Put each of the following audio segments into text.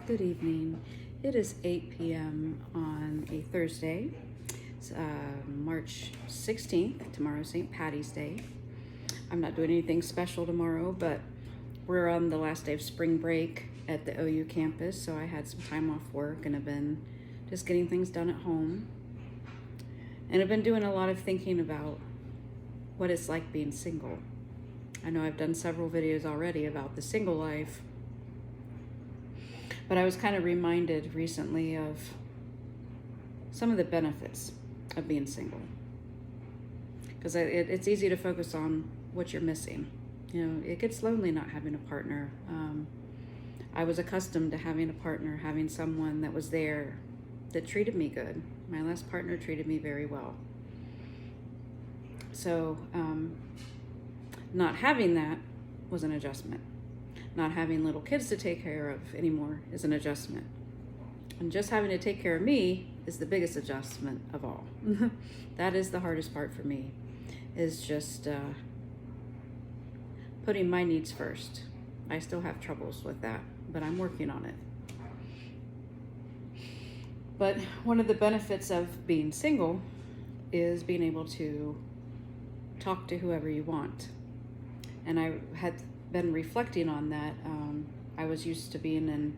Good evening. It is 8 p.m. on a Thursday. It's March 16th. Tomorrow's St. Patty's Day. I'm not doing anything special tomorrow, but we're on the last day of spring break at the OU campus, so I had some time off work and have been just getting things done at home. And I've been doing a lot of thinking about what it's like being single. I know I've done several videos already about the single life, but I was kind of reminded recently of some of the benefits of being single. Because it's easy to focus on what you're missing. You know, it gets lonely not having a partner. I was accustomed to having a partner, having someone that was there that treated me good. My last partner treated me very well. So not having that was an adjustment. Not having little kids to take care of anymore is an adjustment. And just having to take care of me is the biggest adjustment of all. That is the hardest part for me, is just putting my needs first. I still have troubles with that, but I'm working on it. But one of the benefits of being single is being able to talk to whoever you want. And I had been reflecting on that. I was used to being in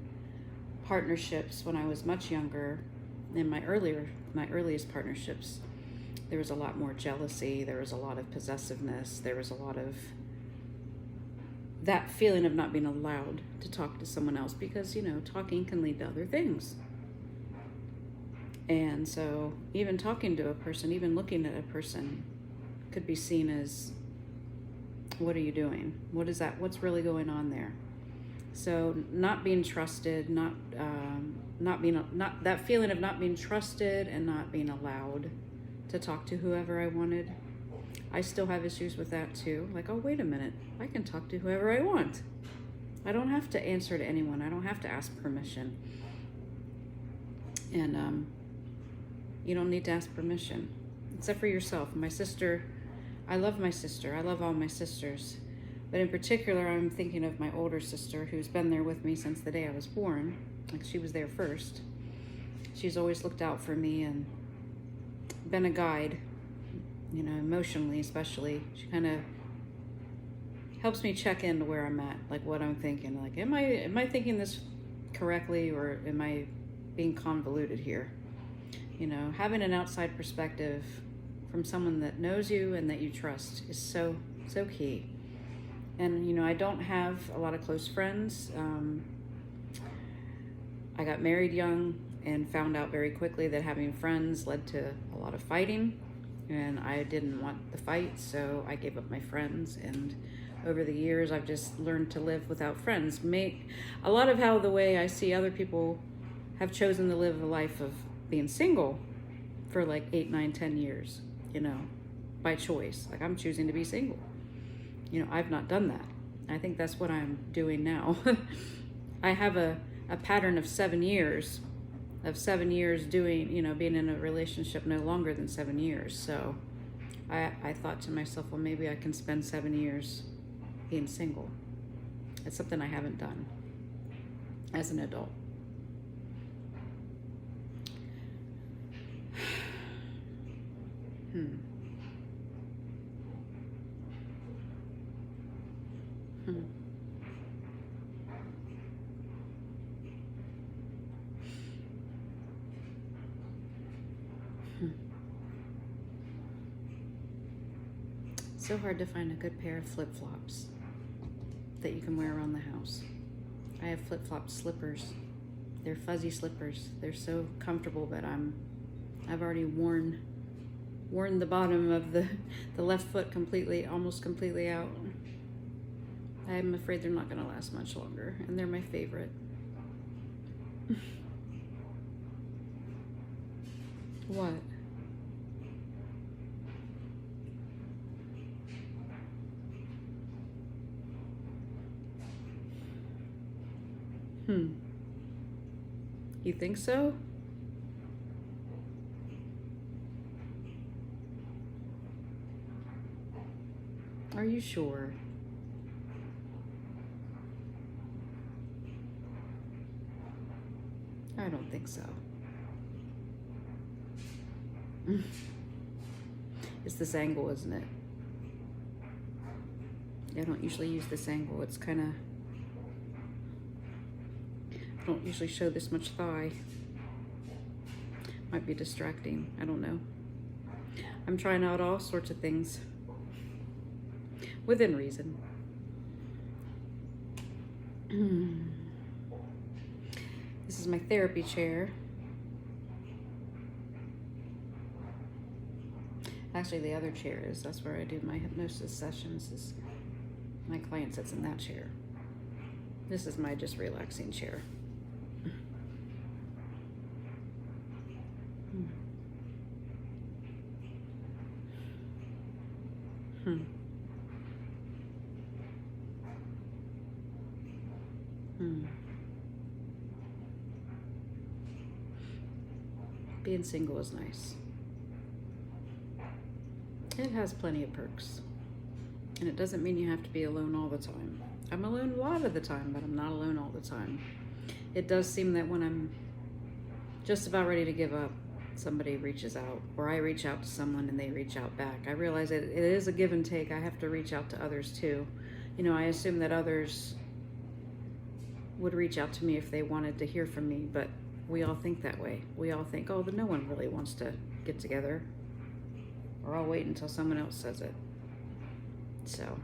partnerships when I was much younger. In my earliest partnerships, there was a lot more jealousy, there was a lot of possessiveness, there was a lot of that feeling of not being allowed to talk to someone else because, you know, talking can lead to other things. And so even talking to a person, even looking at a person could be seen as, what are you doing? What is that? What's really going on there? So not being trusted, not that feeling of not being trusted and not being allowed to talk to whoever I wanted. I still have issues with that too. Like, oh, wait a minute, I can talk to whoever I want. I don't have to answer to anyone. I don't have to ask permission. And you don't need to ask permission, except for yourself. My sister, I love my sister. I love all my sisters. But in particular, I'm thinking of my older sister who's been there with me since the day I was born. Like, she was there first. She's always looked out for me and been a guide, you know, emotionally especially. She kind of helps me check into where I'm at, like what I'm thinking. Like, am I thinking this correctly, or am I being convoluted here? You know, having an outside perspective from someone that knows you and that you trust is so key. And, you know, I don't have a lot of close friends. I got married young and found out very quickly that having friends led to a lot of fighting, and I didn't want the fight, so I gave up my friends. And over the years, I've just learned to live without friends. A lot of how the way I see other people have chosen to live a life of being single for like 8, 9, 10 years, you know, by choice. Like, I'm choosing to be single. You know, I've not done that. I think that's what I'm doing now. I have a pattern of 7 years, doing, you know, being in a relationship no longer than 7 years. So I thought to myself, well, maybe I can spend 7 years being single. It's something I haven't done as an adult. So hard to find a good pair of flip-flops that you can wear around the house. I have flip-flop slippers. They're fuzzy slippers. They're so comfortable, but I've already worn the bottom of the left foot almost completely out. I'm afraid they're not gonna last much longer, and they're my favorite. What? You think so? Are you sure? I don't think so. It's this angle, isn't it? I don't usually use this angle. It's kind of, I don't usually show this much thigh. Might be distracting. I don't know. I'm trying out all sorts of things within reason. This is my therapy chair. Actually, the other chair is, that's where I do my hypnosis sessions, is my client sits in that chair. This is my just relaxing chair. Being single is nice. It has plenty of perks. And it doesn't mean you have to be alone all the time. I'm alone a lot of the time, but I'm not alone all the time. It does seem that when I'm just about ready to give up, somebody reaches out, or I reach out to someone and they reach out back. I realize it is a give and take. I have to reach out to others too. You know, I assume that others would reach out to me if they wanted to hear from me, but we all think that way. We all think, oh, no one really wants to get together, or I'll wait until someone else says it. So,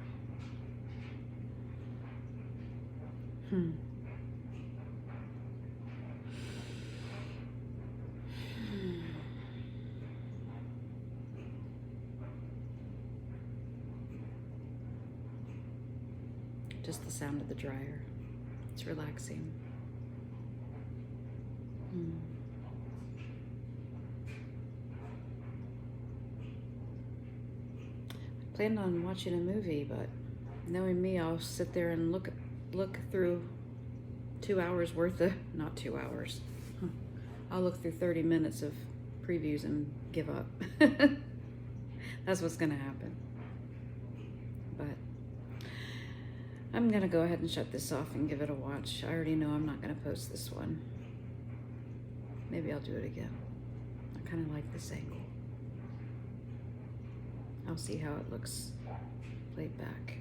just the sound of the dryer. It's relaxing. I planned on watching a movie, but knowing me, I'll sit there and look through 2 hours worth of, not 2 hours. I'll look through 30 minutes of previews and give up. That's what's gonna happen. But I'm gonna go ahead and shut this off and give it a watch. I already know I'm not gonna post this one. Maybe I'll do it again. I kind of like this angle. I'll see how it looks played back.